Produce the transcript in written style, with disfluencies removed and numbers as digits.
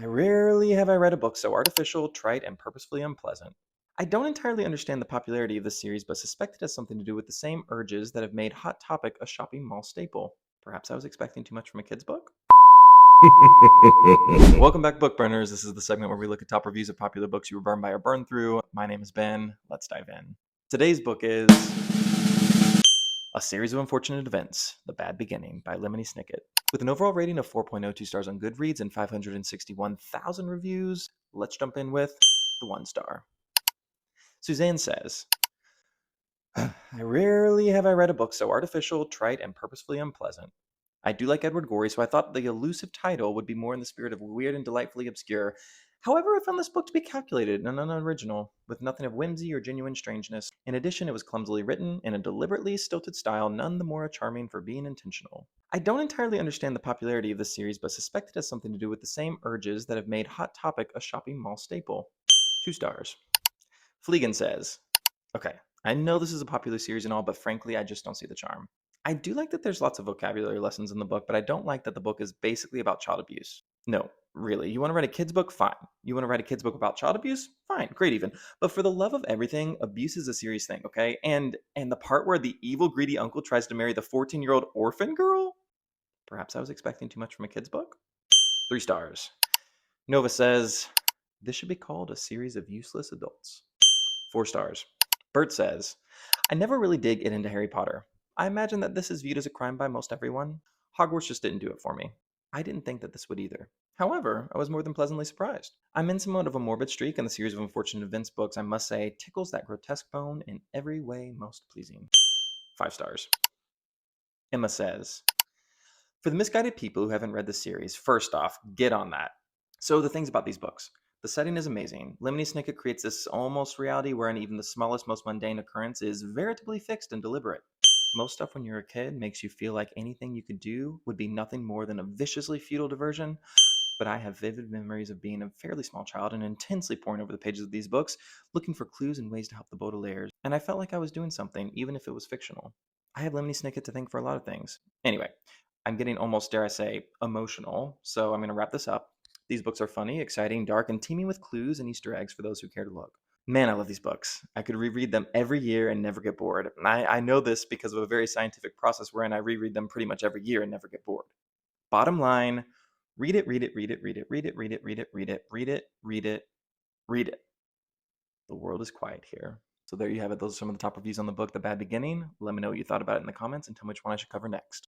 Rarely have I read a book so artificial, trite, and purposefully unpleasant. I don't entirely understand the popularity of this series, but suspect it has something to do with the same urges that have made Hot Topic a shopping mall staple. Perhaps I was expecting too much from a kid's book? Welcome back, Book Burners. This is the segment where we look at top reviews of popular books you were burned by or burned through. My name is Ben. Let's dive in. Today's book is A Series of Unfortunate Events, The Bad Beginning by Lemony Snicket. With an overall rating of 4.02 stars on Goodreads and 561,000 reviews, let's jump in with the 1 star. Suzanne says, rarely have I read a book so artificial, trite, and purposefully unpleasant. I do like Edward Gorey, so I thought the elusive title would be more in the spirit of weird and delightfully obscure. However, I found this book to be calculated and unoriginal, with nothing of whimsy or genuine strangeness. In addition, it was clumsily written in a deliberately stilted style, none the more charming for being intentional. I don't entirely understand the popularity of this series, but suspect it has something to do with the same urges that have made Hot Topic a shopping mall staple. 2 stars. Fleegan says, okay, I know this is a popular series and all, but frankly, I just don't see the charm. I do like that there's lots of vocabulary lessons in the book, but I don't like that the book is basically about child abuse. No, really. You want to write a kid's book? Fine. You want to write a kid's book about child abuse? Fine, great even. But for the love of everything, abuse is a serious thing, okay? And the part where the evil, greedy uncle tries to marry the 14-year-old orphan girl? Perhaps I was expecting too much from a kid's book? 3 stars. Nova says, this should be called a series of useless adults. 4 stars. Bert says, I never really did get into Harry Potter. I imagine that this is viewed as a crime by most everyone. Hogwarts just didn't do it for me. I didn't think that this would either. However, I was more than pleasantly surprised. I'm in somewhat of a morbid streak, and the series of unfortunate events books, I must say, tickles that grotesque bone in every way most pleasing. 5 stars. Emma says, for the misguided people who haven't read the series, first off, get on that. So the things about these books. The setting is amazing. Lemony Snicket creates this almost reality wherein even the smallest, most mundane occurrence is veritably fixed and deliberate. Most stuff when you're a kid makes you feel like anything you could do would be nothing more than a viciously futile diversion, but I have vivid memories of being a fairly small child and intensely poring over the pages of these books, looking for clues and ways to help the Baudelaires, and I felt like I was doing something, even if it was fictional. I have Lemony Snicket to thank for a lot of things. Anyway, I'm getting almost, dare I say, emotional, so I'm going to wrap this up. These books are funny, exciting, dark, and teeming with clues and Easter eggs for those who care to look. Man, I love these books. I could reread them every year and never get bored. I know this because of a very scientific process wherein I reread them pretty much every year and never get bored. Bottom line, read it, read it, read it, read it, read it, read it, read it, read it, read it, read it, read it. The world is quiet here. So there you have it. Those are some of the top reviews on the book, The Bad Beginning. Let me know what you thought about it in the comments and tell me which one I should cover next.